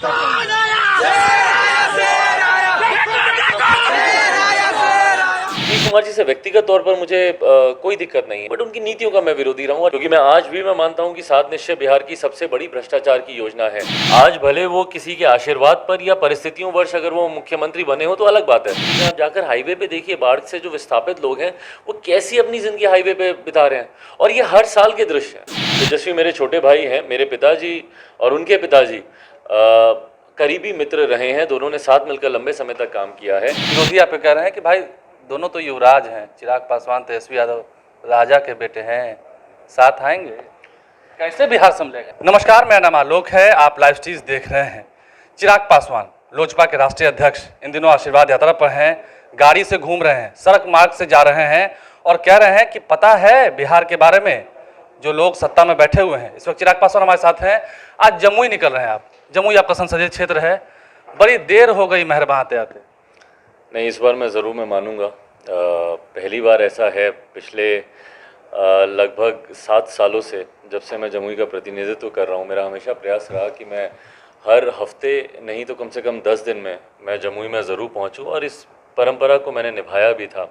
चाहता हूँ। नीतीश कुमार जी से व्यक्तिगत तौर पर मुझे कोई दिक्कत नहीं है, बट उनकी नीतियों का मैं विरोधी रहूंगा, क्योंकि मैं आज भी मानता हूं कि 7 निश्चय बिहार की सबसे बड़ी भ्रष्टाचार की योजना है। आज भले वो किसी के आशीर्वाद पर या परिस्थितियों वर्ष अगर वो मुख्यमंत्री बने हो तो अलग बात है। आप जाकर हाईवे पे देखिए, बाढ़ से जो विस्थापित लोग हैं वो कैसी अपनी जिंदगी हाईवे पे बिता रहे हैं, और ये हर साल के दृश्य हैं। तेजस्वी मेरे छोटे भाई हैं, मेरे पिताजी और उनके पिताजी करीबी मित्र रहे हैं, दोनों ने साथ मिलकर लंबे समय तक काम किया है। विरोधी आप कह रहे हैं कि भाई दोनों तो युवराज हैं, चिराग पासवान तेजस्वी यादव राजा के बेटे हैं, साथ आएंगे, कैसे बिहार संभलेगा? नमस्कार, मेरा नाम आलोक है, आप लाइव स्ट्रीज देख रहे हैं। चिराग पासवान लोजपा के राष्ट्रीय अध्यक्ष इन दिनों आशीर्वाद यात्रा पर हैं, गाड़ी से घूम रहे हैं, सड़क मार्ग से जा रहे हैं और कह रहे हैं कि पता है बिहार के बारे में जो लोग सत्ता में बैठे हुए हैं। इस वक्त चिराग पासवान हमारे साथ हैं। आज जमुई निकल रहे हैं आप, जमुई आपका संसदीय क्षेत्र है, बड़ी देर हो गई मेहरबान आते आते। नहीं, इस बार मैं ज़रूर मानूंगा। पहली बार ऐसा है पिछले लगभग 7 सालों से, जब से मैं जमुई का प्रतिनिधित्व कर रहा हूँ, मेरा हमेशा प्रयास रहा कि मैं हर हफ्ते नहीं तो कम से कम 10 दिन में मैं जमुई में ज़रूर पहुँचूँ, और इस परंपरा को मैंने निभाया भी था।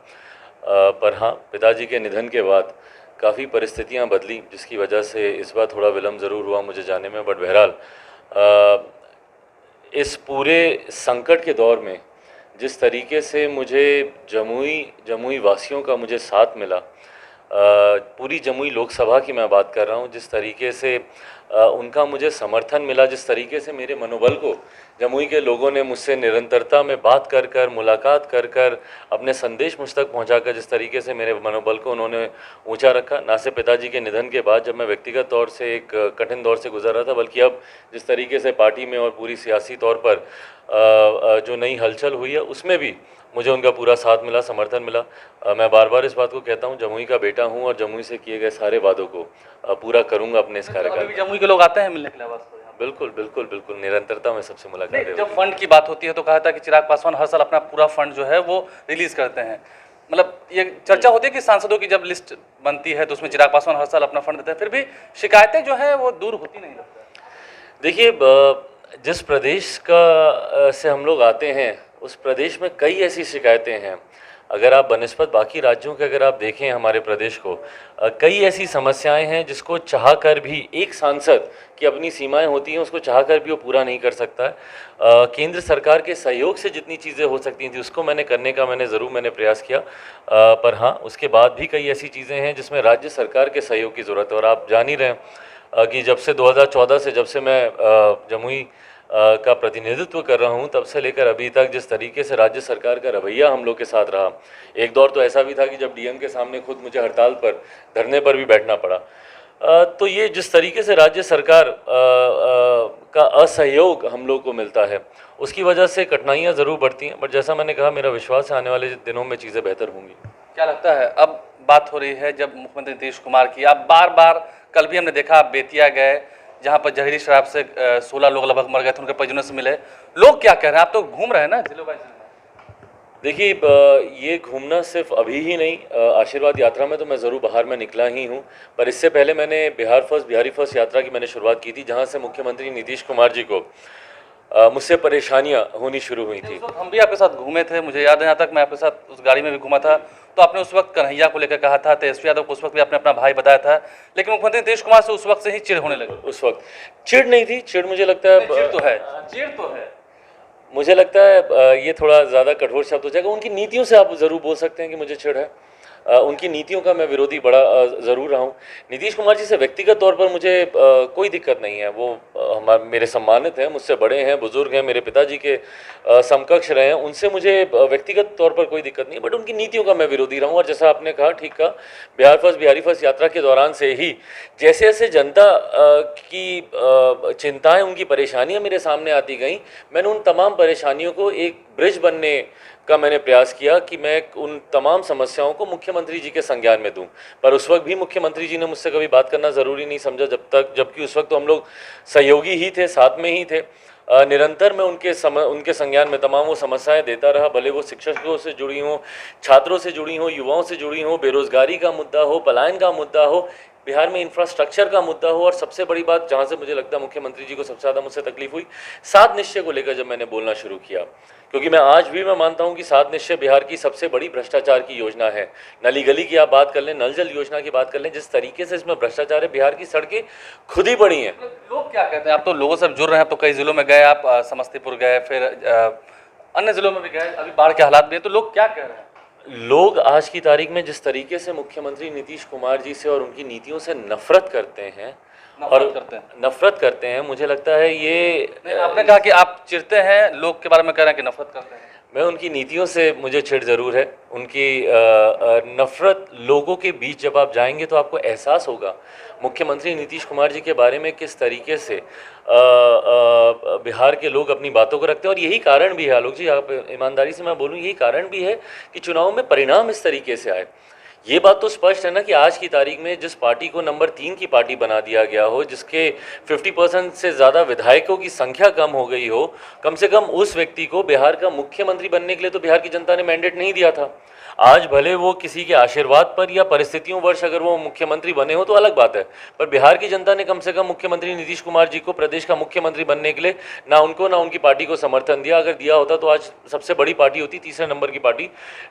पर हाँ, पिताजी के निधन के बाद काफ़ी परिस्थितियाँ बदली, जिसकी वजह से इस बार थोड़ा विलम्ब ज़रूर हुआ मुझे जाने में। बट बहरहाल इस पूरे संकट के दौर में जिस तरीके से मुझे जमुई वासियों का मुझे साथ मिला, पूरी जमुई लोकसभा की मैं बात कर रहा हूँ, जिस तरीके से उनका मुझे समर्थन मिला, जिस तरीके से मेरे मनोबल को जमुई के लोगों ने मुझसे निरंतरता में बात कर कर, मुलाकात कर कर, अपने संदेश मुझ तक पहुँचाकर जिस तरीके से मेरे मनोबल को उन्होंने ऊंचा रखा, ना सिर्फ पिताजी के निधन के बाद जब मैं व्यक्तिगत तौर से एक कठिन दौर से गुजर रहा था, बल्कि अब जिस तरीके से पार्टी में और पूरी सियासी तौर पर जो नई हलचल हुई है उसमें भी मुझे उनका पूरा साथ मिला, समर्थन मिला। मैं बार बार इस बात को कहता हूँ, जमुई का बेटा हूँ और जमुई से किए गए सारे वादों को पूरा करूँगा अपने इस कार्यकाल में। जमुई के लोग आते हैं मिलने के लिए? बिल्कुल बिल्कुल बिल्कुल, निरंतरता में सबसे मुलाकात है। जब फंड की बात होती है तो कहा था कि चिराग पासवान हर साल अपना पूरा फंड जो है वो रिलीज करते हैं, मतलब ये चर्चा होती है कि सांसदों की जब लिस्ट बनती है तो उसमें चिराग पासवान हर साल अपना फंड देते हैं, फिर भी शिकायतें जो है वो दूर होती नहीं लगता। देखिए, जिस प्रदेश का से हम लोग आते हैं उस प्रदेश में कई ऐसी शिकायतें हैं। अगर आप बनिस्बत बाकी राज्यों के अगर आप देखें हमारे प्रदेश को, कई ऐसी समस्याएं हैं जिसको चाह कर भी एक सांसद की अपनी सीमाएं होती हैं, उसको चाह कर भी वो पूरा नहीं कर सकता है। केंद्र सरकार के सहयोग से जितनी चीज़ें हो सकती थी उसको करने का मैंने प्रयास किया। पर हाँ, उसके बाद भी कई ऐसी चीज़ें हैं जिसमें राज्य सरकार के सहयोग की ज़रूरत है। और आप जान ही रहे हैं कि जब से 2014 से जब से मैं जमुई का प्रतिनिधित्व कर रहा हूं, तब से लेकर अभी तक जिस तरीके से राज्य सरकार का रवैया हम लोग के साथ रहा, एक दौर तो ऐसा भी था कि जब डीएम के सामने खुद मुझे हड़ताल पर, धरने पर भी बैठना पड़ा। तो ये जिस तरीके से राज्य सरकार का असहयोग हम लोग को मिलता है, उसकी वजह से कठिनाइयाँ ज़रूर बढ़ती हैं, बट जैसा मैंने कहा, मेरा विश्वास है आने वाले दिनों में चीज़ें बेहतर होंगी। क्या लगता है, अब बात हो रही है जब मुख्यमंत्री नीतीश कुमार की, आप बार बार, कल भी हमने देखा आप बेतिया गए जहाँ पर जहरीली शराब से 16 लोग लगभग मर गए थे, उनके परिजनों से मिले, लोग क्या कह रहे हैं? आप तो घूम रहे हैं ना जिलों बाय जिले। देखिए, ये घूमना सिर्फ अभी ही नहीं, आशीर्वाद यात्रा में तो मैं ज़रूर बाहर में निकला ही हूँ, पर इससे पहले मैंने बिहारी फर्स्ट यात्रा की मैंने शुरुआत की थी, जहाँ से मुख्यमंत्री नीतीश कुमार जी को मुझसे परेशानियां होनी शुरू हुई थी। हम भी आपके साथ घूमे थे, मुझे याद है, यहाँ तक मैं आपके साथ उस गाड़ी में भी घूमा था, तो आपने उस वक्त कन्हैया को लेकर कहा था, तेजस्वी यादव को उस वक्त भी आपने अपना भाई बताया था, लेकिन मुख्यमंत्री नीतीश कुमार से उस वक्त से ही चिढ़ होने लगी। उस वक्त चिढ़ नहीं थी, चिढ़ मुझे लगता है चिढ़ तो है, मुझे लगता है ये थोड़ा ज़्यादा कठोर शब्द हो जाएगा। उनकी नीतियों से आप ज़रूर बोल सकते हैं कि मुझे चिढ़ है। उनकी नीतियों का मैं विरोधी बड़ा ज़रूर रहा हूँ। नीतीश कुमार जी से व्यक्तिगत तौर पर मुझे कोई दिक्कत नहीं है। वो मेरे सम्मानित हैं, मुझसे बड़े हैं, बुजुर्ग हैं, मेरे पिताजी के समकक्ष रहे हैं, उनसे मुझे व्यक्तिगत तौर पर कोई दिक्कत नहीं है, बट उनकी नीतियों का मैं विरोधी रहा हूँ। और जैसा आपने कहा, ठीक कहा, बिहारी फर्स्ट यात्रा के दौरान से ही जैसे जैसे जनता की चिंताएँ, उनकी परेशानियाँ मेरे सामने आती गईं, मैंने उन तमाम परेशानियों को एक ब्रिज बनने का मैंने प्रयास किया कि मैं उन तमाम समस्याओं को मुख्यमंत्री जी के संज्ञान में दूं। पर उस वक्त भी मुख्यमंत्री जी ने मुझसे कभी बात करना ज़रूरी नहीं समझा, जबकि उस वक्त तो हम लोग सहयोगी ही थे, साथ में ही थे। निरंतर मैं उनके संज्ञान में तमाम वो समस्याएं देता रहा, भले वो शिक्षकों से जुड़ी हों, छात्रों से जुड़ी हों, युवाओं से जुड़ी हों, बेरोजगारी का मुद्दा हो, पलायन का मुद्दा हो, बिहार में इंफ्रास्ट्रक्चर का मुद्दा हो, और सबसे बड़ी बात जहाँ से मुझे लगता है मुख्यमंत्री जी को सबसे ज़्यादा मुझसे तकलीफ हुई, 7 निश्चय को लेकर जब मैंने बोलना शुरू किया, क्योंकि मैं आज भी मैं मानता हूँ कि 7 निश्चय बिहार की सबसे बड़ी भ्रष्टाचार की योजना है। नली गली की आप बात कर लें, नल जल योजना की बात कर लें, जिस तरीके से इसमें भ्रष्टाचार है, बिहार की सड़कें खुद ही बड़ी हैं। लोग क्या कहते हैं? आप तो लोगों से जुड़ रहे हैं, आप तो कई जिलों में गए, आप समस्तीपुर गए, फिर अन्य जिलों में भी गए, अभी बाढ़ के हालात भी हैं, तो लोग क्या कह रहे हैं? लोग आज की तारीख में जिस तरीके से मुख्यमंत्री नीतीश कुमार जी से और उनकी नीतियों से नफरत करते हैं, नफरत करते हैं, मुझे लगता है ये नहीं, आपने कहा कि आप चिढ़ते हैं, लोग के बारे में कह रहे हैं कि नफरत करते हैं। मैं उनकी नीतियों से मुझे चिढ़ ज़रूर है, उनकी नफ़रत लोगों के बीच जब आप जाएंगे तो आपको एहसास होगा मुख्यमंत्री नीतीश कुमार जी के बारे में किस तरीके से बिहार के लोग अपनी बातों को रखते हैं। और यही कारण भी है आलोक जी, आप ईमानदारी से मैं बोलूँ, यही कारण भी है कि चुनाव में परिणाम इस तरीके से आए। ये बात तो स्पष्ट है ना कि आज की तारीख में जिस पार्टी को नंबर 3 की पार्टी बना दिया गया हो, जिसके 50% से ज़्यादा विधायकों की संख्या कम हो गई हो, कम से कम उस व्यक्ति को बिहार का मुख्यमंत्री बनने के लिए तो बिहार की जनता ने मैंडेट नहीं दिया था। आज भले वो किसी के आशीर्वाद पर या परिस्थितियों वर्ष अगर वो मुख्यमंत्री बने हो तो अलग बात है, पर बिहार की जनता ने कम से कम मुख्यमंत्री नीतीश कुमार जी को प्रदेश का मुख्यमंत्री बनने के लिए ना उनको ना उनकी पार्टी को समर्थन दिया। अगर दिया होता तो आज सबसे बड़ी पार्टी होती, तीसरे नंबर की पार्टी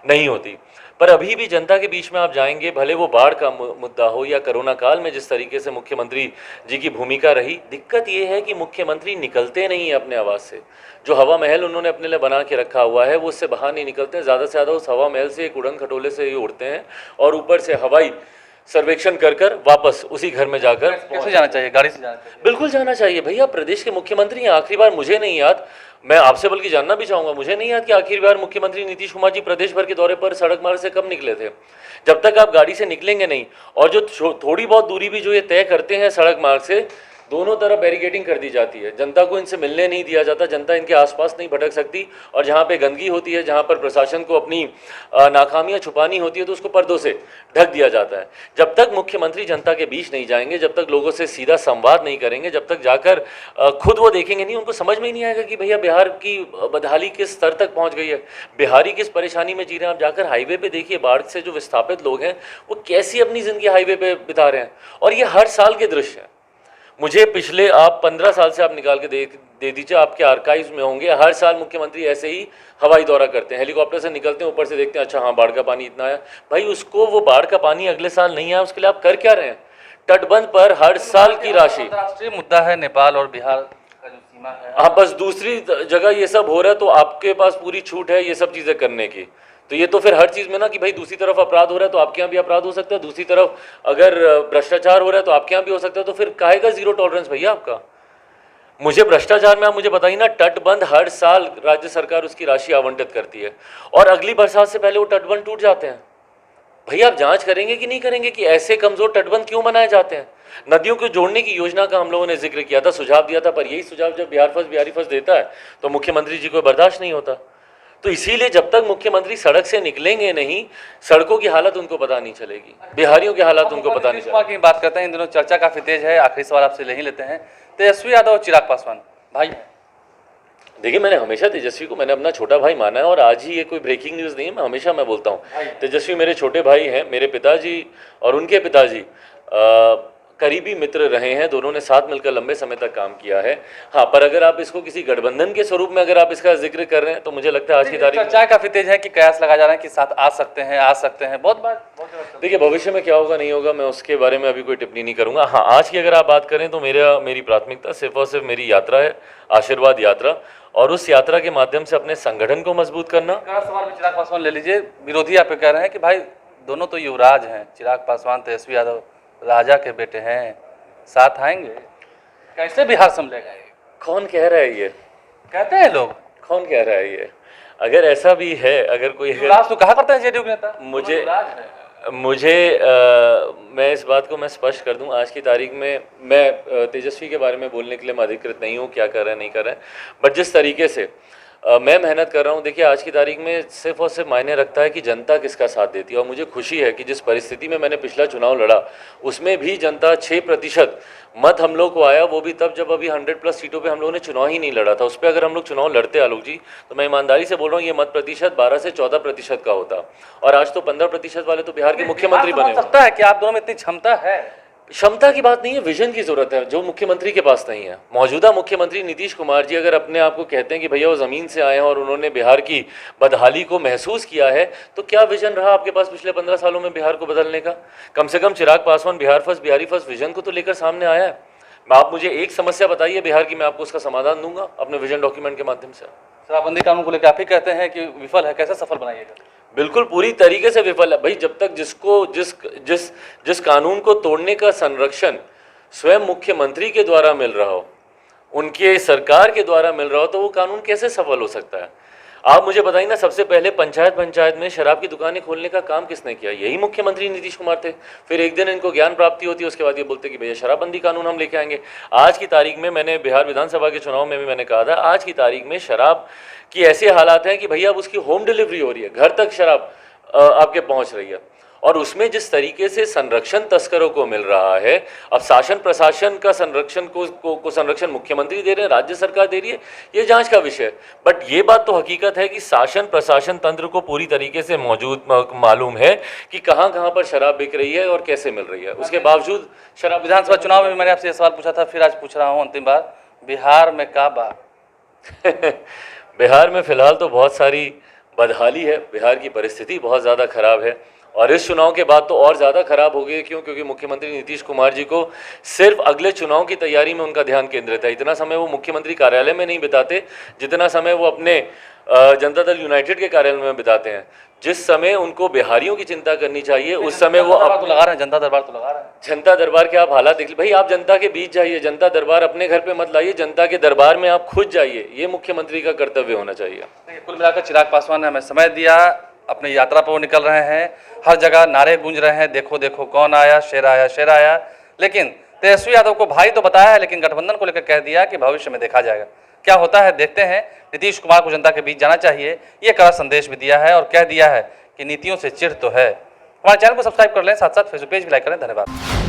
नहीं होती। पर अभी भी जनता के बीच में आप जाएंगे, भले वो बाढ़ का मुद्दा हो या कोरोना काल में जिस तरीके से मुख्यमंत्री जी की भूमिका रही, दिक्कत ये है कि मुख्यमंत्री निकलते नहीं है अपने आवाज़ से। जो हवा महल उन्होंने अपने लिए बना के रखा हुआ है वो उससे बाहर नहीं निकलते। ज़्यादा से ज़्यादा उस हवा महल से एक उड़न खटोले से ही उड़ते हैं और ऊपर से हवाई सर्वेक्षण कर कर वापस उसी घर में जाकर कैसे जाना चाहिए? गाड़ी से जाना चाहिए? बिल्कुल जाना चाहिए भैया। प्रदेश के मुख्यमंत्री हैं। आखिरी बार मुझे नहीं याद, मैं आपसे बल्कि जानना भी चाहूंगा, मुझे नहीं याद कि आखिरी बार मुख्यमंत्री नीतीश कुमार जी प्रदेश भर के दौरे पर सड़क मार्ग से कब निकले थे। जब तक आप गाड़ी से निकलेंगे नहीं, और जो थोड़ी बहुत दूरी भी जो ये तय करते हैं सड़क मार्ग से, दोनों तरफ बैरिकेडिंग कर दी जाती है, जनता को इनसे मिलने नहीं दिया जाता, जनता इनके आसपास नहीं भटक सकती। और जहाँ पे गंदगी होती है, जहाँ पर प्रशासन को अपनी नाकामियाँ छुपानी होती है, तो उसको पर्दों से ढक दिया जाता है। जब तक मुख्यमंत्री जनता के बीच नहीं जाएंगे, जब तक लोगों से सीधा संवाद नहीं करेंगे, जब तक जाकर खुद वो देखेंगे नहीं, उनको समझ में ही नहीं आएगा कि भैया बिहार की बदहाली किस स्तर तक पहुँच गई है, बिहारी किस परेशानी में जी रहे हैं। आप जाकर हाईवे पे देखिए, बाढ़ से जो विस्थापित लोग हैं वो कैसी अपनी ज़िंदगी हाईवे पे बिता रहे हैं। और ये हर साल के दृश्य हैं। मुझे पिछले आप 15 साल से आप निकाल के दे दीजिए, आपके आर्काइव्स में होंगे। हर साल मुख्यमंत्री ऐसे ही हवाई दौरा करते हैं, हेलीकॉप्टर से निकलते हैं, ऊपर से देखते हैं अच्छा हाँ बाढ़ का पानी इतना आया। भाई उसको वो बाढ़ का पानी अगले साल नहीं आया, उसके लिए आप कर क्या रहे हैं? तटबंध पर हर साल की राशि, अंतर्राष्ट्रीय मुद्दा है नेपाल और बिहार का जो सीमा है। हाँ बस दूसरी जगह ये सब हो रहा है तो आपके पास पूरी छूट है ये सब चीज़ें करने की। तो ये तो फिर हर चीज़ में ना कि भाई दूसरी तरफ अपराध हो रहा है तो आपके यहाँ भी अपराध हो सकता है, दूसरी तरफ अगर भ्रष्टाचार हो रहा है तो आपके यहाँ भी हो सकता है। तो फिर काहे का जीरो टॉलरेंस भैया आपका? मुझे भ्रष्टाचार में आप मुझे बताइए ना, तटबंध हर साल राज्य सरकार उसकी राशि आवंटित करती है और अगली बरसात से पहले वो तटबंध टूट जाते हैं। भैया आप जांच करेंगे कि नहीं करेंगे कि ऐसे कमजोर तटबंध क्यों बनाए जाते हैं? नदियों को जोड़ने की योजना का हम लोगों ने जिक्र किया था, सुझाव दिया था, पर यही सुझाव जब बिहारी फर्स्ट देता है तो मुख्यमंत्री जी को बर्दाश्त नहीं होता। तो इसीलिए जब तक मुख्यमंत्री सड़क से निकलेंगे नहीं, सड़कों की हालत उनको पता नहीं चलेगी, बिहारियों की हालत उनको पता नहीं चलेगी। की बात करते हैं, इन दिनों चर्चा काफी तेज है। आखिरी सवाल आपसे यही लेते हैं, तेजस्वी यादव और चिराग पासवान भाई? देखिए मैंने हमेशा तेजस्वी को मैंने अपना छोटा भाई माना है और आज ही ये कोई ब्रेकिंग न्यूज़ नहीं है, मैं हमेशा मैं बोलता हूँ तेजस्वी मेरे छोटे भाई हैं। मेरे पिताजी और उनके पिताजी करीबी मित्र रहे हैं, दोनों ने साथ मिलकर लंबे समय तक काम किया है। हाँ, पर अगर आप इसको किसी गठबंधन के स्वरूप में अगर आप इसका जिक्र कर रहे हैं तो मुझे लगता है आज की तारीख चर्चाएं काफी तेज है कि कयास लगा जा रहा है कि साथ आ सकते हैं बहुत बात। देखिए भविष्य में क्या होगा नहीं होगा मैं उसके बारे में अभी कोई टिप्पणी नहीं करूंगा। हाँ, आज की अगर आप बात करें तो मेरी प्राथमिकता सिर्फ और सिर्फ मेरी यात्रा है, आशीर्वाद यात्रा, और उस यात्रा के माध्यम से अपने संगठन को मजबूत करना। सवाल में चिराग पासवान ले लीजिए, विरोधी आप कह रहे हैं कि भाई दोनों तो युवराज हैं, चिराग पासवान तेजस्वी यादव राजा के बेटे हैं, साथ आएंगे, कैसे बिहार संभलेगा? कौन कह रहा है ये? कहते हैं लोग। कौन कह रहा है ये? अगर ऐसा भी है, अगर कोई युवराज तो कहा करते हैं जेडीयू के नेता। मुझे मैं इस बात को मैं स्पष्ट कर दूं, आज की तारीख में मैं तेजस्वी के बारे में बोलने के लिए मैं अधिकृत नहीं हूं, क्या कर रहे हैं नहीं कर रहे हैं, बट जिस तरीके से मैं मेहनत कर रहा हूं, देखिए आज की तारीख में सिर्फ और सिर्फ मायने रखता है कि जनता किसका साथ देती है। और मुझे खुशी है कि जिस परिस्थिति में मैंने पिछला चुनाव लड़ा उसमें भी जनता 6% मत हम लोग को आया, वो भी तब जब अभी 100+ सीटों पे हम लोगों ने चुनाव ही नहीं लड़ा था। उस पर अगर हम लोग चुनाव लड़ते आलोक जी, तो मैं ईमानदारी से बोल रहा हूँ ये मत प्रतिशत 12 से 14% का होता, और आज तो 15% वाले तो बिहार के मुख्यमंत्री बने। सकता है कि आप दोनों में इतनी क्षमता है? क्षमता की बात नहीं है, विजन की जरूरत है, जो मुख्यमंत्री के पास नहीं है। मौजूदा मुख्यमंत्री नीतीश कुमार जी अगर अपने आप को कहते हैं कि भैया वो ज़मीन से आए हैं और उन्होंने बिहार की बदहाली को महसूस किया है, तो क्या विजन रहा आपके पास पिछले 15 सालों में बिहार को बदलने का? कम से कम Chirag Paswan Bihar first, Bihari first vision को तो लेकर सामने आया है। आप मुझे एक समस्या बताइए बिहार की, मैं आपको उसका समाधान दूंगा अपने विजन डॉक्यूमेंट के माध्यम से। शराबबंदी कानून को लेकर आप ही कहते हैं कि विफल है, कैसे सफल बनाइएगा? बिल्कुल पूरी तरीके से विफल है भाई। जब तक जिसको जिस जिस जिस कानून को तोड़ने का संरक्षण स्वयं मुख्यमंत्री के द्वारा मिल रहा हो, उनके सरकार के द्वारा मिल रहा हो, तो वो कानून कैसे सफल हो सकता है? आप मुझे बताइए ना, सबसे पहले पंचायत में शराब की दुकानें खोलने का काम किसने किया? यही मुख्यमंत्री नीतीश कुमार थे। फिर एक दिन इनको ज्ञान प्राप्ति होती है, उसके बाद ये बोलते कि भैया शराबबंदी कानून हम लेके आएंगे। आज की तारीख में, मैंने बिहार विधानसभा के चुनाव में भी मैंने कहा था, आज की तारीख में शराब की ऐसे हालात हैं कि भैया अब उसकी होम डिलीवरी हो रही है, घर तक शराब आपके पहुंच रही है। और उसमें जिस तरीके से संरक्षण तस्करों को मिल रहा है, अब शासन प्रशासन का संरक्षण को संरक्षण मुख्यमंत्री दे रहे हैं, राज्य सरकार दे रही है, ये जांच का विषय है। बट ये बात तो हकीकत है कि शासन प्रशासन तंत्र को पूरी तरीके से मालूम है कि कहाँ कहाँ पर शराब बिक रही है और कैसे मिल रही है। उसके बावजूद शराब विधानसभा चुनाव में मैंने आपसे ये सवाल पूछा था, फिर आज पूछ रहा हूँ अंतिम बार, बिहार में का बा? बिहार में फिलहाल तो बहुत सारी बदहाली है, बिहार की परिस्थिति बहुत ज़्यादा खराब है और इस चुनाव के बाद तो और ज़्यादा खराब हो गई। क्यों? क्योंकि मुख्यमंत्री नीतीश कुमार जी को सिर्फ अगले चुनाव की तैयारी में उनका ध्यान केंद्रित है। इतना समय वो मुख्यमंत्री कार्यालय में नहीं बिताते जितना समय वो अपने जनता दल यूनाइटेड के कार्यालय में बिताते हैं। जिस समय उनको बिहारियों की चिंता करनी चाहिए, उस समय वो तो लगा रहे हैं, जनता दरबार तो लगा रहे हैं। जनता दरबार के आप हालात देख भाई, आप जनता के बीच जाइए, जनता दरबार अपने घर पे मत लाइए, जनता के दरबार में आप खुद जाइए, ये मुख्यमंत्री का कर्तव्य होना चाहिए। कुल मिलाकर चिराग पासवान ने हमें समय दिया, अपनी यात्रा पर वो निकल रहे हैं, हर जगह नारे गूंज रहे हैं, देखो देखो कौन आया, शेर आया, शेर आया। लेकिन तेजस्वी यादव को भाई तो बताया है, लेकिन गठबंधन को लेकर कह दिया कि भविष्य में देखा जाएगा क्या होता है, देखते हैं। नीतीश कुमार को जनता के बीच जाना चाहिए, ये कड़ा संदेश भी दिया है और कह दिया है कि नीतियों से चिढ़ तो है। हमारे चैनल को सब्सक्राइब कर लें, साथ साथ फेसबुक पेज भी लाइक करें। धन्यवाद।